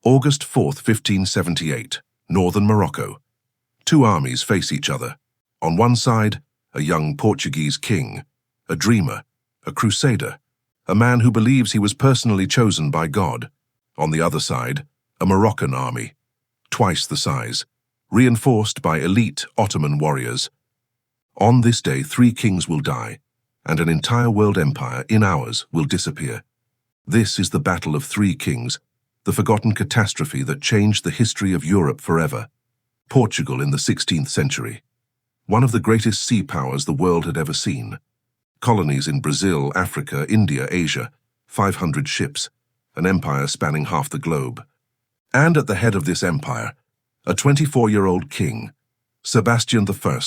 August 4, 1578, northern Morocco. Two armies face each other. On one side, a young Portuguese king, a dreamer, a crusader, a man who believes he was personally chosen by God. On the other side, a Moroccan army, twice the size, reinforced by elite Ottoman warriors. On this day, three kings will die, and an entire world empire in hours will disappear. This is the Battle of Three Kings, the forgotten catastrophe that changed the history of Europe forever. Portugal in the 16th century. One of the greatest sea powers the world had ever seen. Colonies in Brazil, Africa, India, Asia, 500 ships, an empire spanning half the globe. And at the head of this empire, a 24-year-old king, Sebastian I.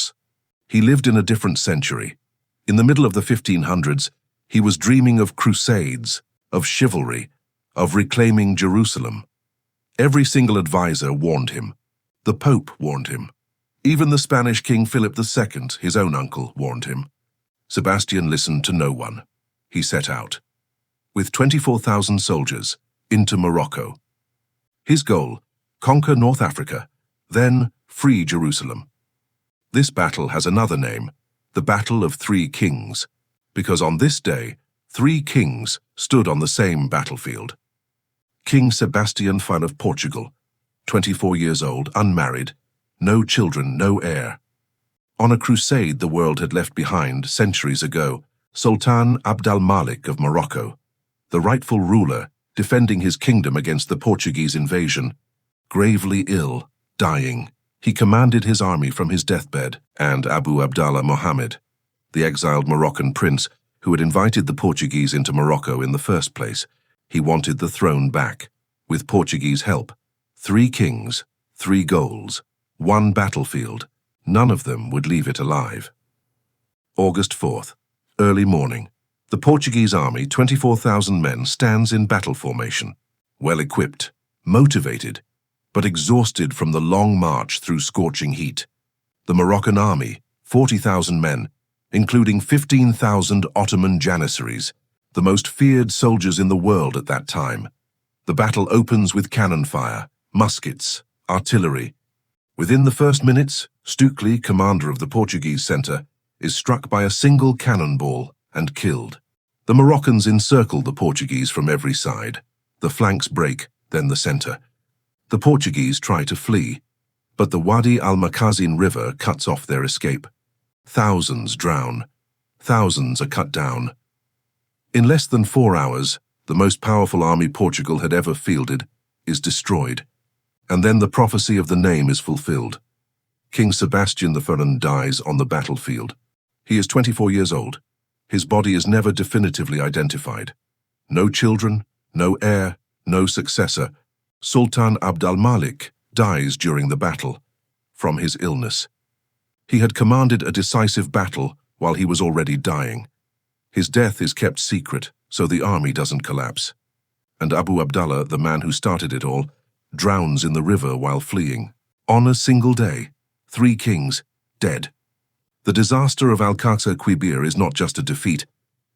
He lived in a different century. In the middle of the 1500s, he was dreaming of crusades, of chivalry, of reclaiming Jerusalem. Every single advisor warned him. The Pope warned him. Even the Spanish King Philip II, his own uncle, warned him. Sebastian listened to no one. He set out, with 24,000 soldiers, into Morocco. His goal, conquer North Africa, then free Jerusalem. This battle has another name, the Battle of Three Kings, because on this day, three kings stood on the same battlefield. King Sebastian I of Portugal, 24 years old, unmarried, no children, no heir. On a crusade the world had left behind centuries ago, Sultan Abd al-Malik of Morocco, the rightful ruler defending his kingdom against the Portuguese invasion, gravely ill, dying, he commanded his army from his deathbed, and Abu Abdallah Mohammed, the exiled Moroccan prince who had invited the Portuguese into Morocco in the first place, he wanted the throne back, with Portuguese help. Three kings, three goals, one battlefield. None of them would leave it alive. August 4th, early morning. The Portuguese army, 24,000 men, stands in battle formation, well-equipped, motivated, but exhausted from the long march through scorching heat. The Moroccan army, 40,000 men, including 15,000 Ottoman janissaries, the most feared soldiers in the world at that time. The battle opens with cannon fire, muskets, artillery. Within the first minutes, Stukely, commander of the Portuguese centre, is struck by a single cannonball and killed. The Moroccans encircle the Portuguese from every side. The flanks break, then the centre. The Portuguese try to flee, but the Wadi al-Makazin River cuts off their escape. Thousands drown. Thousands are cut down. In less than 4 hours, the most powerful army Portugal had ever fielded is destroyed. And then the prophecy of the name is fulfilled. King Sebastian I dies on the battlefield. He is 24 years old. His body is never definitively identified. No children, no heir, no successor. Sultan Abd al-Malik dies during the battle, from his illness. He had commanded a decisive battle while he was already dying. His death is kept secret, so the army doesn't collapse. And Abu Abdallah, the man who started it all, drowns in the river while fleeing. On a single day, three kings, dead. The disaster of Alcácer Quibir is not just a defeat.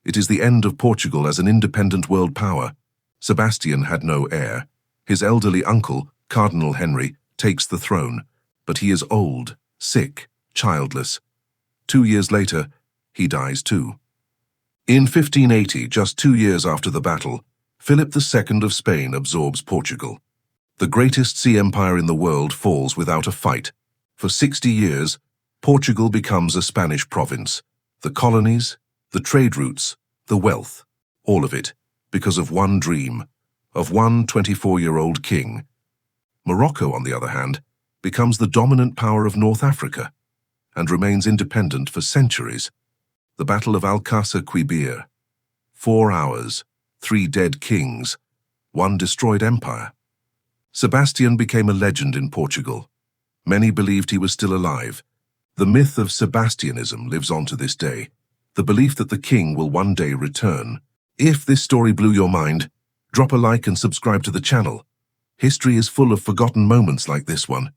It is the end of Portugal as an independent world power. Sebastian had no heir. His elderly uncle, Cardinal Henry, takes the throne, but he is old, sick, childless. 2 years later, he dies too. In 1580, just 2 years after the battle, Philip II of Spain absorbs Portugal. The greatest sea empire in the world falls without a fight. For 60 years, Portugal becomes a Spanish province. The colonies, the trade routes, the wealth, all of it, because of one dream, of one 24-year-old king. Morocco, on the other hand, becomes the dominant power of North Africa and remains independent for centuries. The Battle of Alcácer Quibir. 4 hours, 3 dead kings, 1 destroyed empire. Sebastian became a legend in Portugal. Many believed he was still alive. The myth of Sebastianism lives on to this day, the belief that the king will one day return. If this story blew your mind, drop a like and subscribe to the channel. History is full of forgotten moments like this one.